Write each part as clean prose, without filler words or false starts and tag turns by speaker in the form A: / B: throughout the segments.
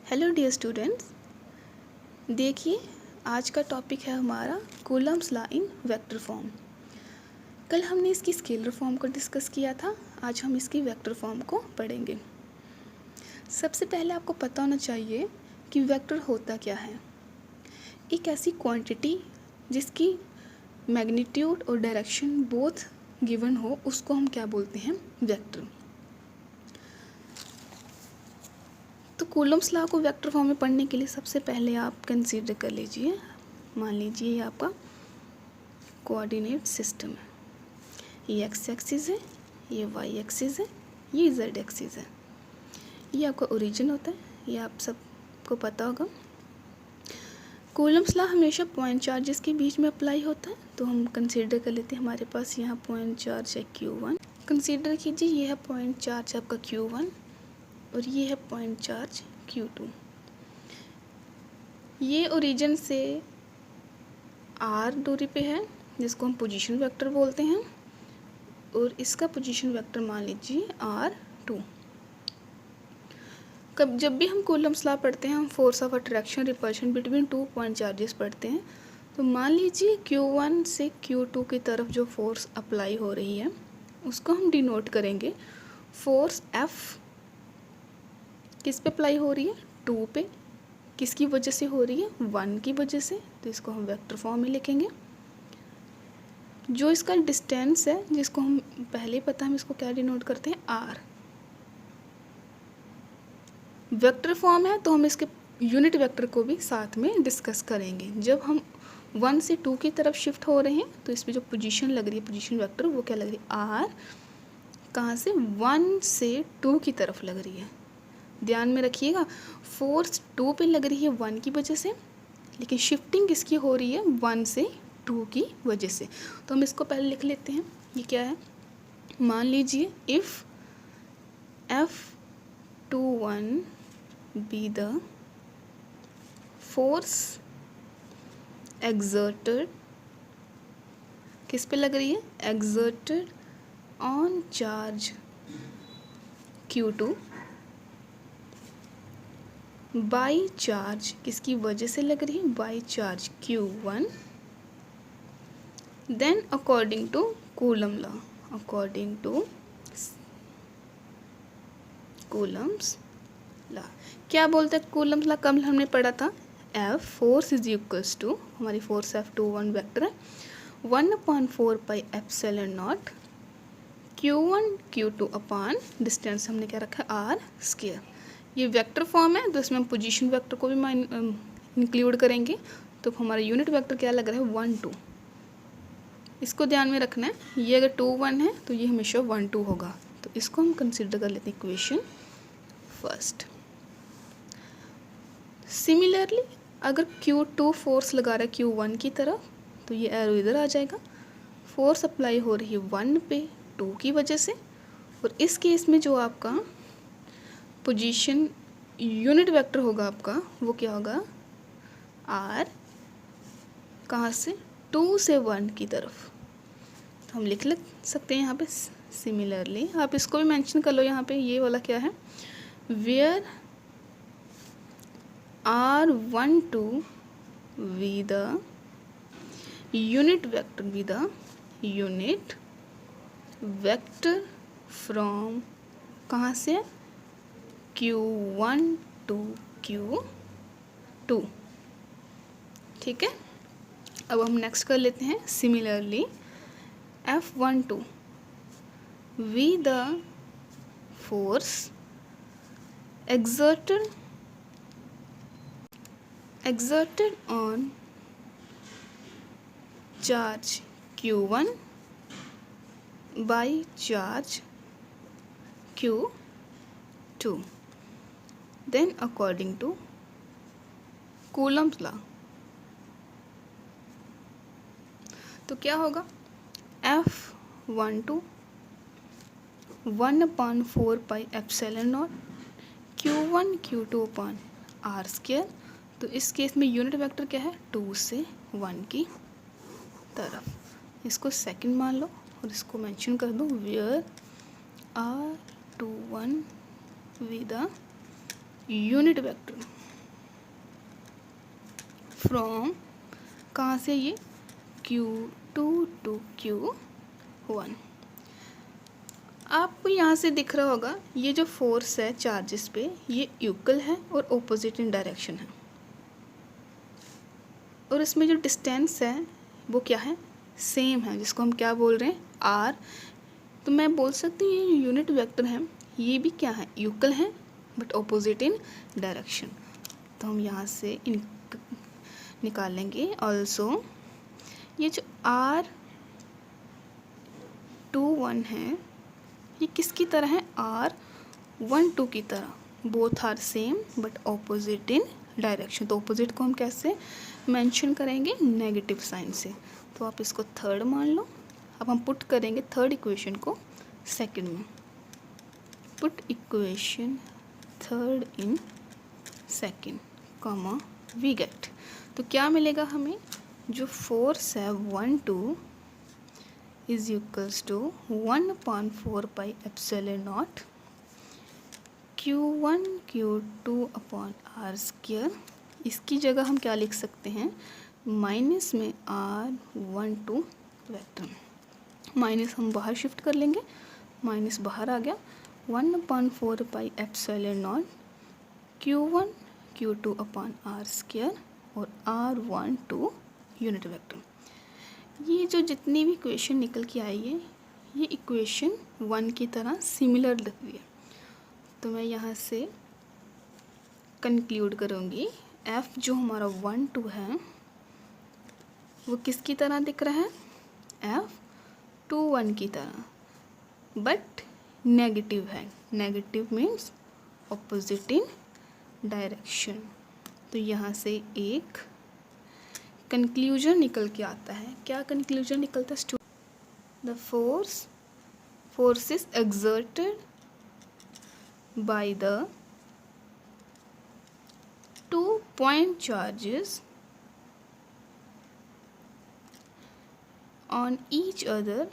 A: Hello dear students, देखिए आज का टॉपिक है हमारा Coulomb's law in vector form. कल हमने इसकी स्केलर फॉर्म को डिस्कस किया था, आज हम इसकी वेक्टर फॉर्म को पढ़ेंगे। सबसे पहले आपको पता होना चाहिए कि वेक्टर होता क्या है। एक ऐसी क्वांटिटी जिसकी मैग्नीट्यूड और डायरेक्शन बोथ गिवन हो, उसको हम क्या बोलते हैं? वेक्टर। तो कूलम्स लॉ को वेक्टर फॉर्म में पढ़ने के लिए सबसे पहले आप कंसीडर कर लीजिए, मान लीजिए ये आपका कोऑर्डिनेट सिस्टम है। ये एक्स एक्सिस है, ये वाई एक्सिस है, ये जेड एक्सिस है। ये आपका ओरिजिन होता है, ये आप सबको पता होगा। कूलम्स लॉ हमेशा पॉइंट चार्जेस के बीच में अप्लाई होता है, तो हम कंसीडर कर लेते हैं हमारे पास यहाँ पॉइंट चार्ज है Q1। कंसीडर कीजिए ये है पॉइंट चार्ज आपका Q1 और ये है पॉइंट चार्ज Q2। ये ओरिजिन से R दूरी पे है, जिसको हम पोजीशन वेक्टर बोलते हैं, और इसका पोजीशन वेक्टर मान लीजिए R2। जब भी हम कूलम्स लॉ पढ़ते हैं, हम force of attraction repulsion between two point charges पढ़ते हैं। तो मान लीजिए Q1 से Q2 की तरफ जो फोर्स अप्लाई हो रही है, उसको हम डिनोट करेंगे फोर्स F। किस पे अप्लाई हो रही है? 2 पे। किसकी वजह से हो रही है? 1 की वजह से। तो इसको हम वेक्टर फॉर्म में लिखेंगे। जो इसका डिस्टेंस है, जिसको हम पहले ही पता है, हम इसको क्या डिनोट करते हैं? R। वेक्टर फॉर्म है तो हम इसके यूनिट वेक्टर को भी साथ में डिस्कस करेंगे। जब हम 1 से 2 की तरफ शिफ्ट हो रहे हैं तो इस पर जो पोजीशन लग रही है, पोजीशन वेक्टर, वो क्या लग रही है? R। कहाँ से? 1 से 2 की तरफ लग रही है। ध्यान में रखिएगा, फोर्स 2 पे लग रही है 1 की वजह से, लेकिन शिफ्टिंग किसकी हो रही है? 1 से 2 की वजह से। तो हम इसको पहले लिख लेते हैं। ये क्या है? मान लीजिए if F21 be the force exerted, किस पे लग रही है? exerted on charge Q2 by charge, किसकी वजह से लग रही है? By charge Q1। Then according to Coulomb law, according to Coulomb's law क्या बोलते हैं? कूलम्स लॉ कल हमने पढ़ा था, F force is equals to, हमारी फोर्स F21 वेक्टर है, 1/4 pi epsilon naught Q1 Q2 upon distance हमने क्या रखा है? R square. ये वेक्टर फॉर्म है तो इसमें हम पोजीशन वेक्टर को भी इंक्लूड करेंगे। तो हमारा यूनिट वेक्टर क्या लग रहा है? 1 2। इसको ध्यान में रखना है, ये अगर 2 1 है तो ये हमेशा 1 2 होगा। तो इसको हम कंसिडर कर लेते हैं इक्वेशन फर्स्ट। सिमिलरली अगर Q2 फोर्स लगा रहा है Q1 की तरफ, तो ये एरो इधर आ जाएगा। फोर्स अप्लाई हो रही है 1 पे 2 की वजह से, और इस केस में जो आपका पोजीशन यूनिट वेक्टर होगा आपका, वो क्या होगा? R। कहाँ से? 2 से 1 की तरफ। तो हम लिख सकते हैं यहाँ पे सिमिलरली। आप इसको भी मेंशन कर लो यहाँ पे, ये वाला क्या है? Where R12 with the unit vector from कहाँ से? Q1 to Q2। ठीक है, अब हम नेक्स्ट कर लेते हैं। Similarly F12 with the force exerted on charge Q1 by charge Q2, then according to Coulomb's law, तो क्या होगा? F12 1/4 pi epsilon naught Q1 Q2 upon R square. तो इस केस में यूनिट वेक्टर क्या है? 2 से 1 की तरफ। इसको सेकंड मान लो और इसको मेंशन कर दो, where R21 with the unit vector from, कहाँ से, ये Q2 टू Q1। आपको यहाँ से दिख रहा होगा ये जो फोर्स है चार्जेस पे, ये इक्वल है और ऑपोजिट इन डायरेक्शन है, और इसमें जो डिस्टेंस है वो क्या है, सेम है, जिसको हम क्या बोल रहे हैं, आर। तो मैं बोल सकती हूँ ये यूनिट वेक्टर है, ये भी क्या है, इक्वल है बट ऑपोजिट इन डायरेक्शन। तो हम यहाँ से निकालेंगे। ऑल्सो ये जो R21 है ये किसकी तरह है, R12 की तरह, both are same but opposite in direction. तो ऑपोजिट को हम कैसे मेंशन करेंगे, नेगेटिव साइन से। तो आप इसको थर्ड मान लो। अब हम पुट करेंगे थर्ड इक्वेशन को सेकंड में, put equation third in second comma we get. तो क्या मिलेगा हमें, जो फोर्स है 1-2 is equals to 1/4 pi epsilon naught Q1 Q2 upon R square. इसकी जगह हम क्या लिख सकते हैं, माइनस में R12 वेक्टर, माइनस हम बाहर शिफ्ट कर लेंगे, माइनस बाहर आ गया, 1/4 pi epsilon naught Q1 Q2 upon R square और R12 यूनिट वेक्टर। ये जो जितनी भी इक्वेशन निकल के आई है ये इक्वेशन 1 की तरह सिमिलर लग रही है। तो मैं यहाँ से कंक्लूड करूँगी, F जो हमारा 1-2 है वो किसकी तरह दिख रहा है, F21 की तरह, बट नेगेटिव है। Negative means opposite in direction. तो यहाँ से एक कंक्लूजन निकल के आता है। क्या कंक्लूजन निकलता है, the force is exerted by the 2 point charges on each other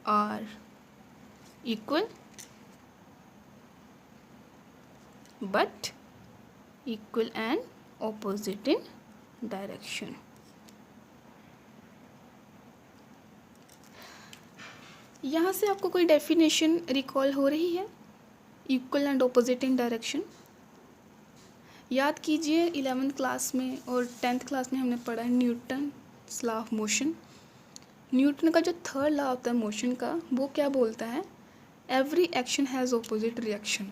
A: are equal but equal and opposite in direction. यहाँ से आपको कोई डेफिनेशन रिकॉल हो रही है, equal and opposite in direction? याद कीजिए 11th क्लास में और 10th क्लास में हमने पढ़ा है Newton's law of motion. Newton का जो थर्ड लॉ होता है मोशन का, वो क्या बोलता है, every action has opposite reaction.